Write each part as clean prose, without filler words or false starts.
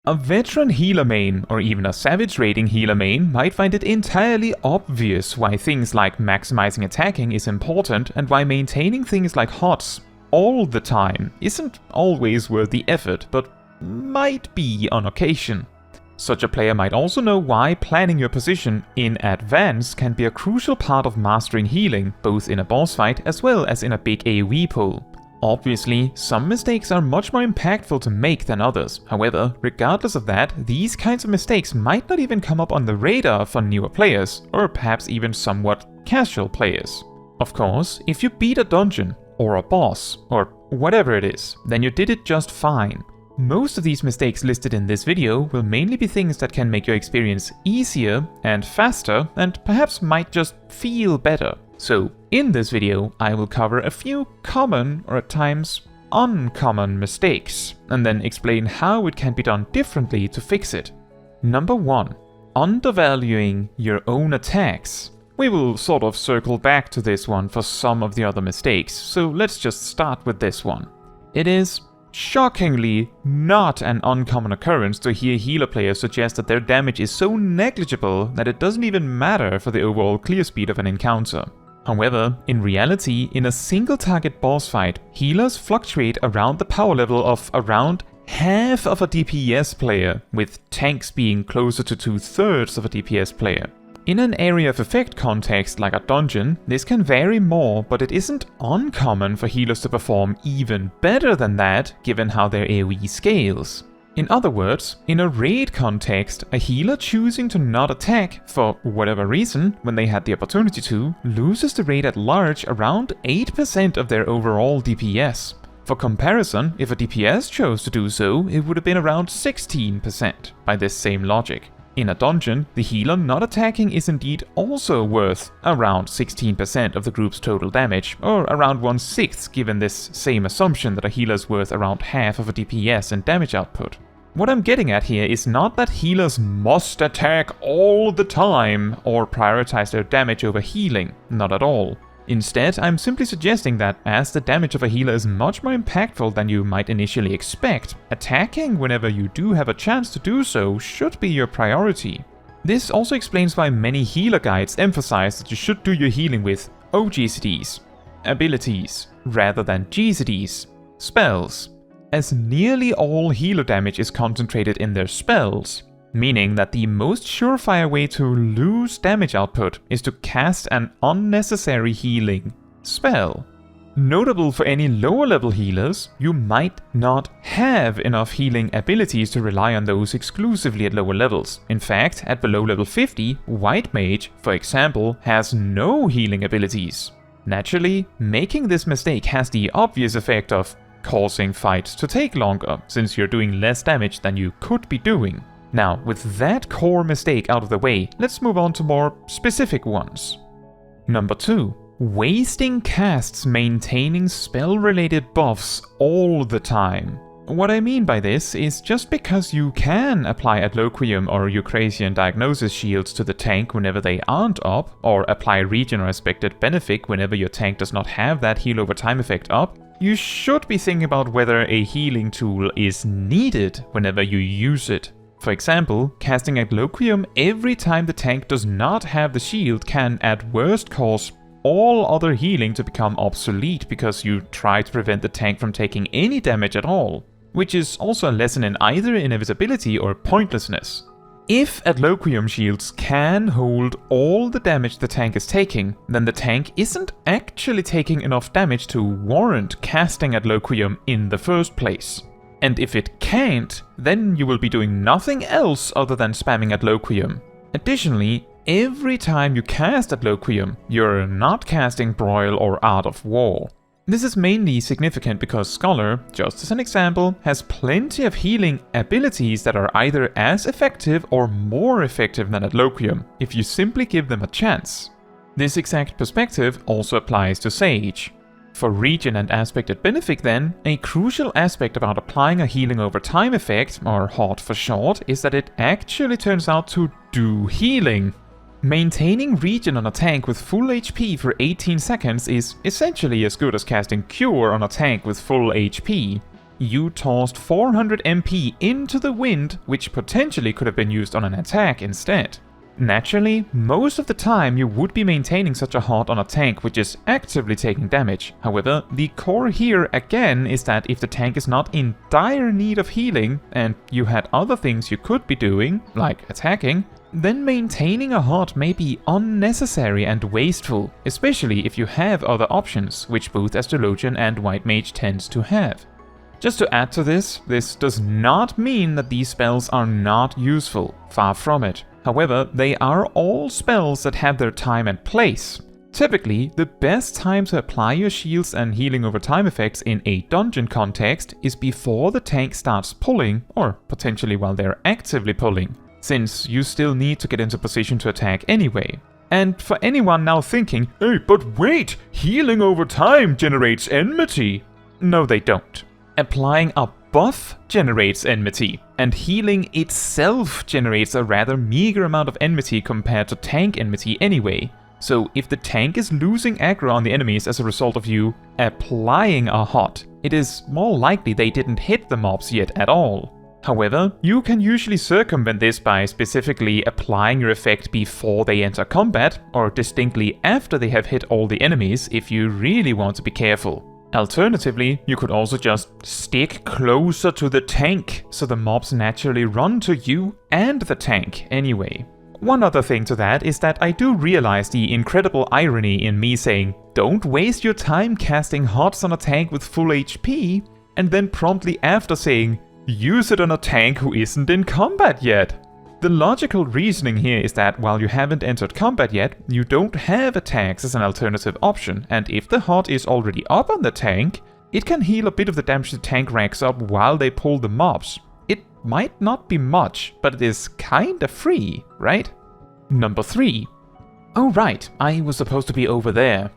A veteran healer main, or even a savage raiding healer main, might find it entirely obvious why things like maximizing attacking is important and why maintaining things like HOTS all the time isn't always worth the effort, but might be on occasion. Such a player might also know why planning your position in advance can be a crucial part of mastering healing, both in a boss fight as well as in a big AoE pool. Obviously, some mistakes are much more impactful to make than others. However, regardless of that, these kinds of mistakes might not even come up on the radar for newer players, or perhaps even somewhat casual players. Of course, if you beat a dungeon, or a boss, or whatever it is, then you did it just fine. Most of these mistakes listed in this video will mainly be things that can make your experience easier and faster, and perhaps might just feel better. So, in this video, I will cover a few common, or at times uncommon mistakes, and then explain how it can be done differently to fix it. Number 1. Undervaluing your own attacks. We will sort of circle back to this one for some of the other mistakes, so let's just start with this one. It is shockingly not an uncommon occurrence to hear healer players suggest that their damage is so negligible that it doesn't even matter for the overall clear speed of an encounter. However, in reality, in a single target boss fight, healers fluctuate around the power level of around half of a DPS player, with tanks being closer to 2/3 of a DPS player. In an area of effect context like a dungeon, this can vary more, but it isn't uncommon for healers to perform even better than that, given how their AoE scales. In other words, in a raid context, a healer choosing to not attack, for whatever reason, when they had the opportunity to, loses the raid at large around 8% of their overall DPS. For comparison, if a DPS chose to do so, it would have been around 16% by this same logic. In a dungeon, the healer not attacking is indeed also worth around 16% of the group's total damage, or around 1/6 given this same assumption that a healer's worth around half of a DPS in damage output. What I'm getting at here is not that healers must attack all the time or prioritize their damage over healing, not at all. Instead, I'm simply suggesting that as the damage of a healer is much more impactful than you might initially expect, attacking whenever you do have a chance to do so should be your priority. This also explains why many healer guides emphasize that you should do your healing with OGCDs, abilities, rather than GCDs, spells, as nearly all healer damage is concentrated in their spells, meaning that the most surefire way to lose damage output is to cast an unnecessary healing spell. Notable for any lower level healers, you might not have enough healing abilities to rely on those exclusively at lower levels. In fact, at below level 50, White Mage, for example, has no healing abilities. Naturally, making this mistake has the obvious effect of causing fights to take longer, since you're doing less damage than you could be doing. Now, with that core mistake out of the way, let's move on to more specific ones. Number 2. Wasting casts maintaining spell-related buffs all the time. What I mean by this is just because you can apply Adloquium or Eucrasian Diagnosis shields to the tank whenever they aren't up, or apply Regen or Expected Benefic whenever your tank does not have that heal over time effect up, you should be thinking about whether a healing tool is needed whenever you use it. For example, casting Adloquium every time the tank does not have the shield can at worst cause all other healing to become obsolete because you try to prevent the tank from taking any damage at all, which is also a lesson in either inevitability or pointlessness. If Adloquium shields can hold all the damage the tank is taking, then the tank isn't actually taking enough damage to warrant casting Adloquium in the first place. And if it can't, then you will be doing nothing else other than spamming Adloquium. Additionally, every time you cast Adloquium, you're not casting Broil or Art of War. This is mainly significant because Scholar, just as an example, has plenty of healing abilities that are either as effective or more effective than Adloquium, if you simply give them a chance. This exact perspective also applies to Sage. For Regen and Aspected Benefic then, a crucial aspect about applying a healing over time effect, or HOT for short, is that it actually turns out to do healing. Maintaining Regen on a tank with full HP for 18 seconds is essentially as good as casting Cure on a tank with full HP. you tossed 400 MP into the wind, which potentially could have been used on an attack instead. Naturally, most of the time you would be maintaining such a HOT on a tank which is actively taking damage. However, the core here again is that if the tank is not in dire need of healing, and you had other things you could be doing, like attacking, then maintaining a HOT may be unnecessary and wasteful, especially if you have other options, which both Astrologian and White Mage tends to have. Just to add to this does not mean that these spells are not useful, far from it. However, they are all spells that have their time and place. Typically, the best time to apply your shields and healing over time effects in a dungeon context is before the tank starts pulling, or potentially while they're actively pulling, since you still need to get into position to attack anyway. And for anyone now thinking, "Hey, but wait, healing over time generates enmity." No, they don't. Applying a buff generates enmity, and healing itself generates a rather meager amount of enmity compared to tank enmity anyway. So if the tank is losing aggro on the enemies as a result of you applying a HOT, it is more likely they didn't hit the mobs yet at all. However, you can usually circumvent this by specifically applying your effect before they enter combat, or distinctly after they have hit all the enemies if you really want to be careful. Alternatively, you could also just stick closer to the tank, so the mobs naturally run to you and the tank anyway. One other thing to that is that I do realize the incredible irony in me saying, don't waste your time casting HOTs on a tank with full HP, and then promptly after saying, use it on a tank who isn't in combat yet. The logical reasoning here is that while you haven't entered combat yet, you don't have attacks as an alternative option, and if the HOT is already up on the tank, it can heal a bit of the damage the tank racks up while they pull the mobs. It might not be much, but it is kinda free, right? Number 3. Oh right, I was supposed to be over there.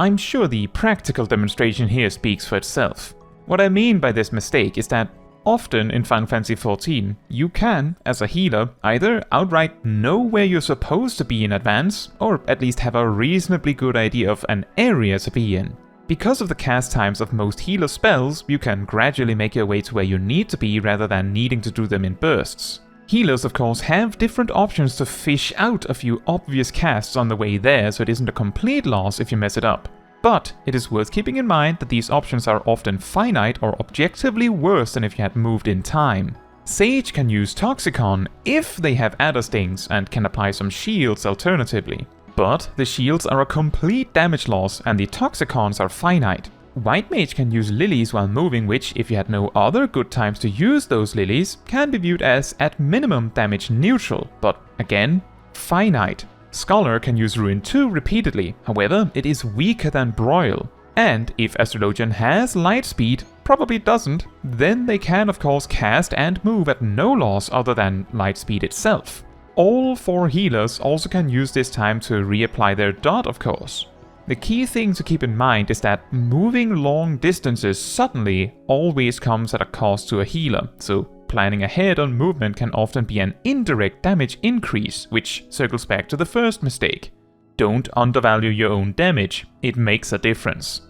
I'm sure the practical demonstration here speaks for itself. What I mean by this mistake is that often in Final Fantasy XIV, you can, as a healer, either outright know where you're supposed to be in advance, or at least have a reasonably good idea of an area to be in. Because of the cast times of most healer spells, you can gradually make your way to where you need to be rather than needing to do them in bursts. Healers, of course, have different options to fish out a few obvious casts on the way there, so it isn't a complete loss if you mess it up. But it is worth keeping in mind that these options are often finite or objectively worse than if you had moved in time. Sage can use Toxicon if they have Adder Stings and can apply some shields alternatively. But the shields are a complete damage loss and the Toxicons are finite. White Mage can use lilies while moving, which, if you had no other good times to use those lilies, can be viewed as at minimum damage neutral, but again, finite. Scholar can use Ruin 2 repeatedly, however, it is weaker than Broil. And if Astrologian has light speed, probably doesn't, then they can of course cast and move at no loss other than light speed itself. All 4 healers also can use this time to reapply their dot, of course. The key thing to keep in mind is that moving long distances suddenly always comes at a cost to a healer, so planning ahead on movement can often be an indirect damage increase, which circles back to the first mistake. Don't undervalue your own damage, it makes a difference.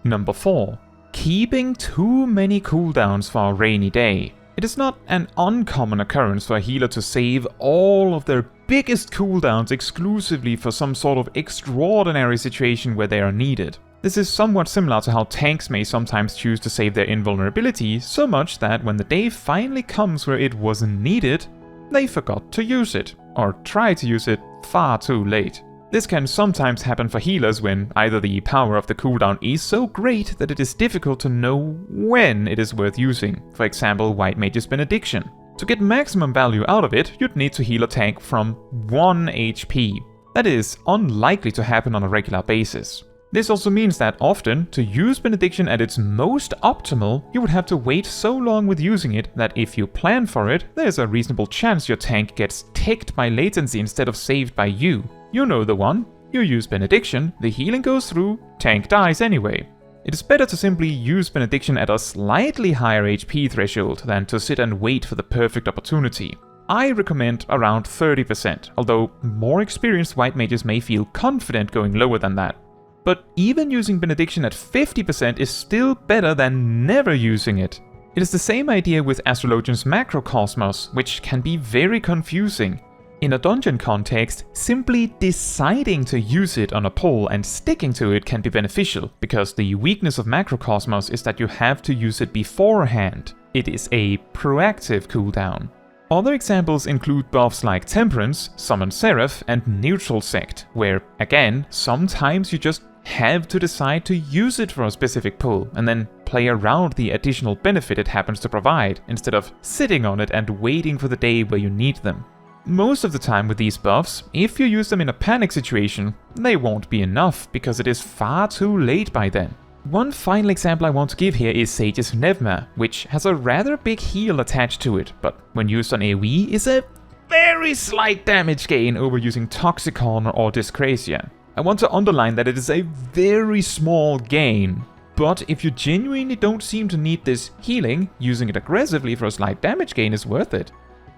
Number 4. Keeping too many cooldowns for a rainy day. It is not an uncommon occurrence for a healer to save all of their biggest cooldowns exclusively for some sort of extraordinary situation where they are needed. This is somewhat similar to how tanks may sometimes choose to save their invulnerability, so much that when the day finally comes where it wasn't needed, they forgot to use it, or try to use it far too late. This can sometimes happen for healers when either the power of the cooldown is so great that it is difficult to know when it is worth using, for example White Mage's Benediction. To get maximum value out of it, you'd need to heal a tank from 1 HP. That is unlikely to happen on a regular basis. This also means that often, to use Benediction at its most optimal, you would have to wait so long with using it that if you plan for it, there's a reasonable chance your tank gets ticked by latency instead of saved by you. You know the one. You use Benediction, the healing goes through, tank dies anyway. It is better to simply use Benediction at a slightly higher HP threshold than to sit and wait for the perfect opportunity. I recommend around 30%, although more experienced White Mages may feel confident going lower than that. But even using Benediction at 50% is still better than never using it. It is the same idea with Astrologian's Macrocosmos, which can be very confusing. In a dungeon context, simply deciding to use it on a pull and sticking to it can be beneficial, because the weakness of Macrocosmos is that you have to use it beforehand. It is a proactive cooldown. Other examples include buffs like Temperance, Summon Seraph, and Neutral Sect, where, again, sometimes you just have to decide to use it for a specific pull, and then play around the additional benefit it happens to provide, instead of sitting on it and waiting for the day where you need them. Most of the time with these buffs, if you use them in a panic situation, they won't be enough, because it is far too late by then. One final example I want to give here is Sage's Nevma, which has a rather big heal attached to it, but when used on AoE is a very slight damage gain over using Toxicon or Dyscrasia. I want to underline that it is a very small gain, but if you genuinely don't seem to need this healing, using it aggressively for a slight damage gain is worth it.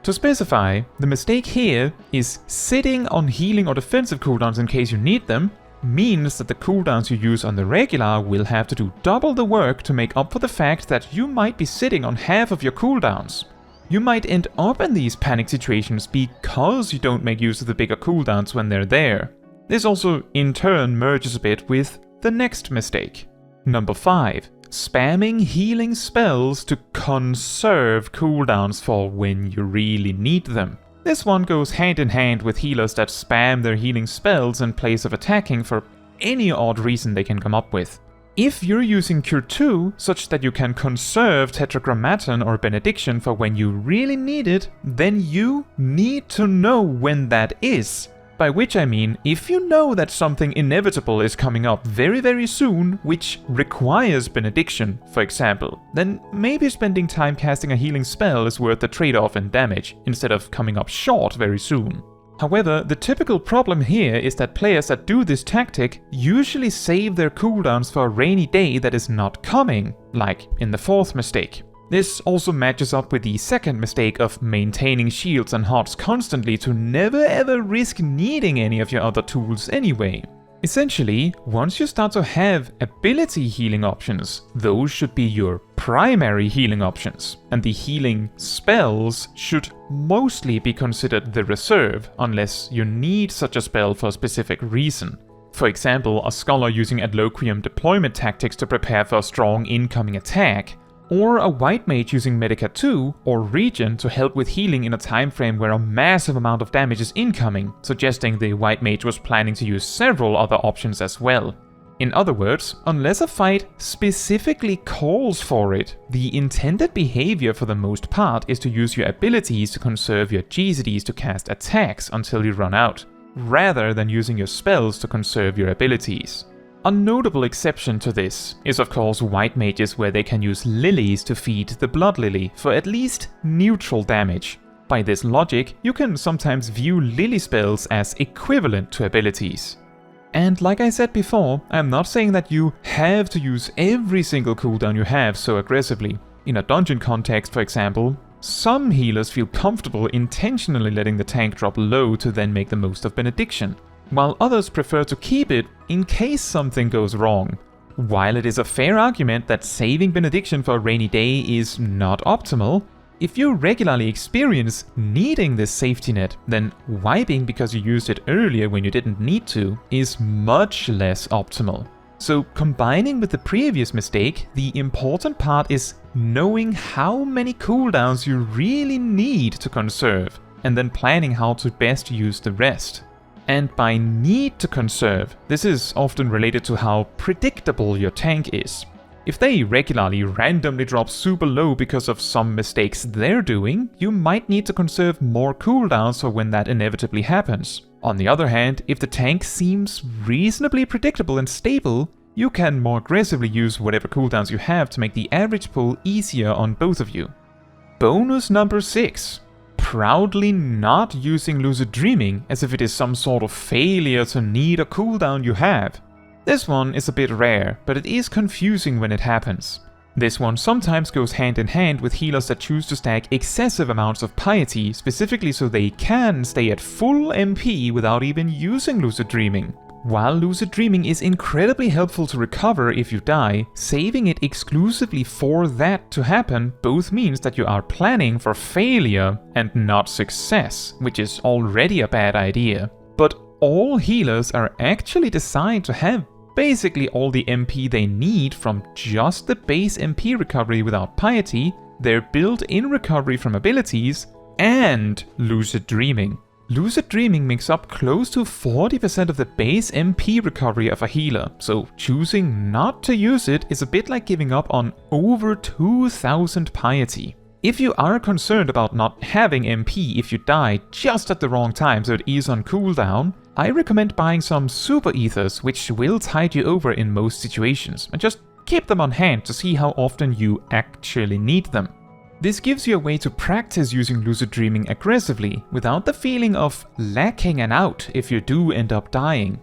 To specify, the mistake here is sitting on healing or defensive cooldowns in case you need them, means that the cooldowns you use on the regular will have to do double the work to make up for the fact that you might be sitting on half of your cooldowns. You might end up in these panic situations because you don't make use of the bigger cooldowns when they're there. This also in turn merges a bit with the next mistake. Number 5. Spamming healing spells to conserve cooldowns for when you really need them. This one goes hand in hand with healers that spam their healing spells in place of attacking for any odd reason they can come up with. If you're using Cure 2 such that you can conserve Tetragrammaton or Benediction for when you really need it, then you need to know when that is. By which I mean, if you know that something inevitable is coming up very soon, which requires Benediction, for example, then maybe spending time casting a healing spell is worth the trade-off in damage, instead of coming up short very soon. However, the typical problem here is that players that do this tactic usually save their cooldowns for a rainy day that is not coming, like in the 4th mistake. This also matches up with the second mistake of maintaining shields and hearts constantly to never ever risk needing any of your other tools anyway. Essentially, once you start to have ability healing options, those should be your primary healing options, and the healing spells should mostly be considered the reserve, unless you need such a spell for a specific reason. For example, a scholar using Adloquium deployment tactics to prepare for a strong incoming attack, or a white mage using Medica 2 or Regen to help with healing in a time frame where a massive amount of damage is incoming, suggesting the white mage was planning to use several other options as well. In other words, unless a fight specifically calls for it, the intended behavior for the most part is to use your abilities to conserve your GCDs to cast attacks until you run out, rather than using your spells to conserve your abilities. A notable exception to this is of course white mages, where they can use lilies to feed the blood lily for at least neutral damage. By this logic, you can sometimes view lily spells as equivalent to abilities. And like I said before, I'm not saying that you have to use every single cooldown you have so aggressively. In a dungeon context, for example, some healers feel comfortable intentionally letting the tank drop low to then make the most of Benediction, while others prefer to keep it in case something goes wrong. While it is a fair argument that saving Benediction for a rainy day is not optimal, if you regularly experience needing this safety net, then wiping because you used it earlier when you didn't need to is much less optimal. So combining with the previous mistake, the important part is knowing how many cooldowns you really need to conserve, and then planning how to best use the rest. And by need to conserve, this is often related to how predictable your tank is. If they regularly randomly drop super low because of some mistakes they're doing, you might need to conserve more cooldowns for when that inevitably happens. On the other hand, if the tank seems reasonably predictable and stable, you can more aggressively use whatever cooldowns you have to make the average pull easier on both of you. Bonus number 6. Proudly not using Lucid Dreaming as if it is some sort of failure to need a cooldown you have. This one is a bit rare, but it is confusing when it happens. This one sometimes goes hand in hand with healers that choose to stack excessive amounts of piety, specifically so they can stay at full MP without even using Lucid Dreaming. While lucid dreaming is incredibly helpful to recover if you die, saving it exclusively for that to happen both means that you are planning for failure and not success, which is already a bad idea. But all healers are actually designed to have basically all the MP they need from just the base MP recovery without piety, their built-in recovery from abilities, and lucid dreaming. Lucid dreaming makes up close to 40% of the base MP recovery of a healer, so choosing not to use it is a bit like giving up on over 2000 piety. If you are concerned about not having MP if you die just at the wrong time so it is on cooldown, I recommend buying some super ethers which will tide you over in most situations, and just keep them on hand to see how often you actually need them. This gives you a way to practice using lucid dreaming aggressively, without the feeling of lacking an out if you do end up dying.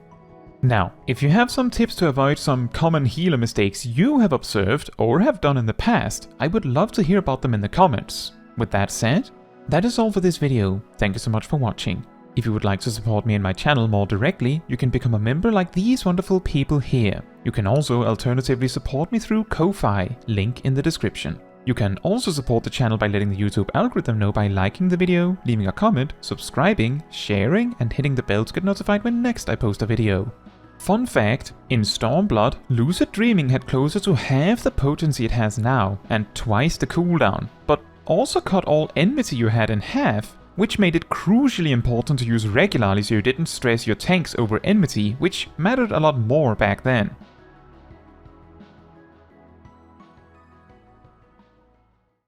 Now, if you have some tips to avoid some common healer mistakes you have observed or have done in the past, I would love to hear about them in the comments. With that said, that is all for this video. Thank you so much for watching. If you would like to support me and my channel more directly, you can become a member like these wonderful people here. You can also alternatively support me through Ko-Fi, link in the description. You can also support the channel by letting the YouTube algorithm know by liking the video, leaving a comment, subscribing, sharing, and hitting the bell to get notified when next I post a video. Fun fact, in Stormblood, lucid dreaming had closer to half the potency it has now, and twice the cooldown, but also cut all enmity you had in half, which made it crucially important to use regularly so you didn't stress your tanks over enmity, which mattered a lot more back then.